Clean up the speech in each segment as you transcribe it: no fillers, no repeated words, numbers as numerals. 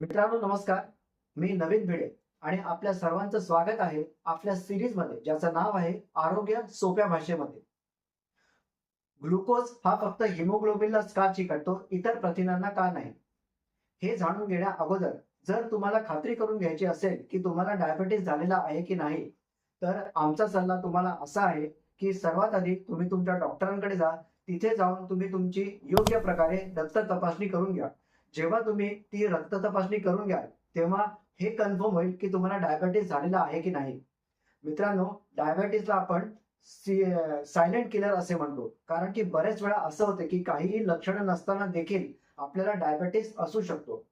मित्रांनो नमस्कार. मी नवीन भिडे आणि आपल्या सर्वांचं स्वागत आहे आपल्या सिरीज मध्ये ज्याचं नाव आहे आरोग्य सोप्या भाषेमध्ये. ग्लुकोज हा फक्त हिमोग्लोबिनलाच का चिकटतो, इतर प्रथिनांना का नाही? हे जाणून घेण्या अगोदर जर तुम्हाला खात्री करून घ्यायची असेल की तुम्हाला डायबिटीस झालेला आहे की नाही, तर आमचा सल्ला तुम्हाला असा आहे की सर्वात आधी तुम्ही तुमच्या डॉक्टरांकडे जा. तिथे जाऊन तुम्ही तुमची योग्य प्रकारे रक्त तपासणी करून घ्या. जेव्हा तुम्ही ती रक्त तपासणी करून घ्याल, तेव्हा हे कन्फर्म होईल की तुम्हाला डायबिटीस झालेला आहे की नाही. मित्रांनो, डायबिटीसला आपण सायलेंट किलर असे म्हणतो, कारण की बरेच वेळा असं होतं की काहीही लक्षणं नसताना देखील आपल्याला डायबिटीस असू शकतो.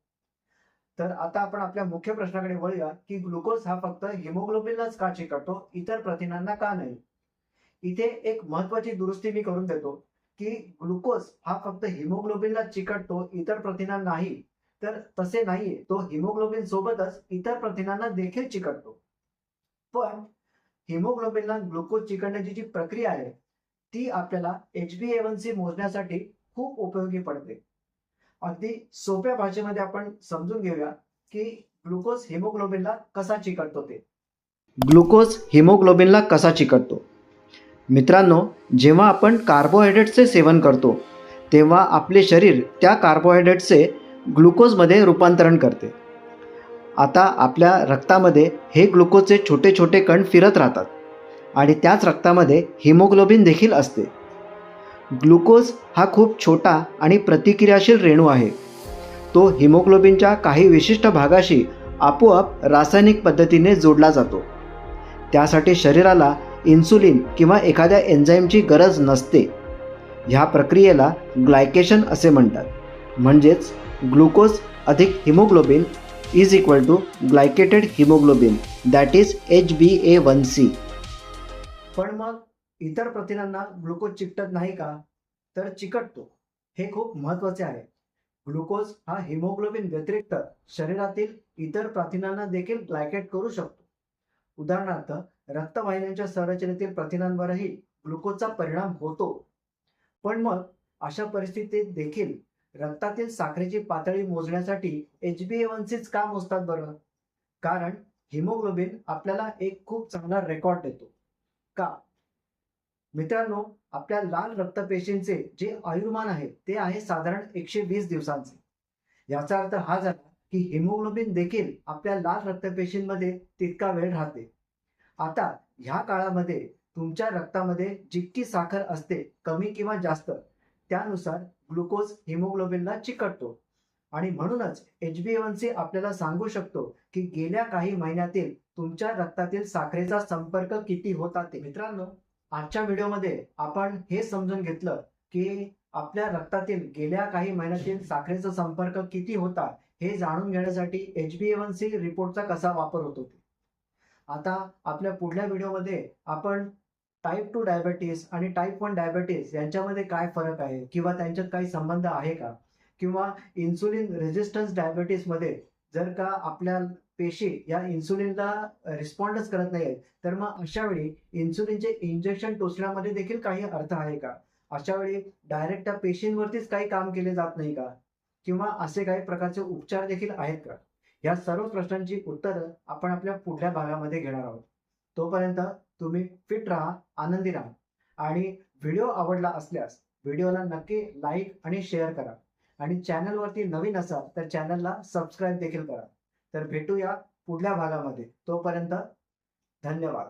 तर आता आपण आपल्या मुख्य प्रश्नाकडे वळूया की ग्लुकोज हा फक्त हिमोग्लोबिनलाच का चिकटतो, इतर प्रथिनांना का नाही? इथे एक महत्वाची दुरुस्ती मी करून देतो की ग्लुकोज हा फक्त हिमोग्लोबिनला चिकटतो, इतर प्रथिनांना नाही. तर तसे नाहीये. तो हिमोग्लोबिन सोबतच इतर प्रथिनांना देखील चिकटतो. पण हिमोग्लोबिनला ग्लुकोज चिकटण्याची जी प्रक्रिया आहे, ती आपल्याला HbA1c मोजण्यासाठी खूप उपयोगी पडते. अगदी सोप्या भाषेमध्ये आपण समजून घेऊया की ग्लुकोज हिमोग्लोबिनला कसा चिकटतो ते. ग्लुकोज हिमोग्लोबिनला कसा चिकटतो? मित्रांनो, जेव्हा आपण कार्बोहायड्रेट्सचे सेवन करतो, तेव्हा आपले शरीर त्या कार्बोहायड्रेट्सचे ग्लुकोजमध्ये रूपांतरण करते. आता आपल्या रक्तामध्ये हे ग्लुकोजचे छोटे छोटे कण फिरत राहतात आणि त्याच रक्तामध्ये हिमोग्लोबिन देखील असते. ग्लुकोज हा खूप छोटा आणि प्रतिक्रियाशील रेणू आहे. तो हिमोग्लोबिनच्या काही विशिष्ट भागाशी आपोआप रासायनिक पद्धतीने जोडला जातो. त्यासाठी शरीराला इन्सुलिन किंवा एखाद्या एन्झाईमची गरज नसते. ह्या प्रक्रियेला ग्लायकेशन असे म्हणतात. म्हणजेच ग्लुकोज अधिक haemoglobin is equal to glycated haemoglobin, that is HbA1c. पण मग इतर प्रथिनांना ग्लुकोज चिकटत नाही का? तर चिकटतो. हे खूप महत्वाचे आहे. ग्लुकोज हा हिमोग्लोबिन व्यतिरिक्त शरीरातील इतर प्रथिनांना देखील ग्लायकेट करू शकतो. उदाहरणार्थ, रक्तवाहिन्यांच्या संरचनेतील प्रथिनांवरही ग्लुकोजचा परिणाम होतो. पण मग अशा परिस्थितीत देखील रक्तातील साखरेची पातळी मोजण्यासाठी HbA1cच का मोजतात बरं? कारण हिमोग्लोबिन आपल्याला एक खूप चांगला रेकॉर्ड देतो. का? मित्रांनो, आपल्या लाल रक्तपेशींचे जे आयुर्मान आहे ते आहे साधारण 120 दिवसांचे. याचा अर्थ हा झाला की हिमोग्लोबिन देखील आपल्या लाल रक्तपेशींमध्ये तितका वेळ राहते. आता ह्या काळामध्ये तुमच्या रक्तामध्ये जितकी साखर असते, कमी किंवा जास्त, त्यानुसार ग्लुकोज हिमोग्लोबिनला चिकटतो. आणि म्हणूनच HbA1c आपल्याला सांगू शकतो की गेल्या काही महिन्यातील तुमच्या रक्तातील साखरेचा संपर्क किती होता ते. मित्रांनो, आजच्या व्हिडिओमध्ये आपण हे समजून घेतलं की आपल्या रक्तातील गेल्या काही महिन्यातील साखरेचा संपर्क किती होता, हे जाणून घेण्यासाठी HbA1c रिपोर्टचा कसा वापर होतो ते. आता आपल्या पुढल्या व्हिडिओमध्ये आपण टाइप 2 डायबिटीज आणि टाइप 1 डायबिटीज यांच्यामध्ये काय फरक आहे किंवा त्यांच्यात काही संबंध आहे का? किंवा इन्सुलिन रेझिस्टन्स डायबिटीजमध्ये जर का आपल्या पेशी या इन्सुलिनला रिस्पॉन्डच करत नाहीयेत, तर मग अशा वेळी इन्सुलिनचे इंजेक्शन टोचण्यामध्ये देखील काही अर्थ आहे का? अशा वेळी डायरेक्ट त्या पेशींवरतीच काही काम केले जात नाही का? किंवा असे काही प्रकारचे उपचार देखील आहेत का? या सर्व प्रश्नांची उत्तरं आपण आपल्या पुढल्या भागामध्ये घेणार आहोत. तोपर्यंत तुम्ही फिट राहा, आनंदी राहा आणि व्हिडिओ आवडला असल्यास व्हिडिओला नक्की लाईक आणि शेअर करा आणि चॅनलवरती नवीन असाल तर चॅनलला सबस्क्राईब देखील करा. तर भेटूया पुढल्या भागामध्ये. तोपर्यंत धन्यवाद.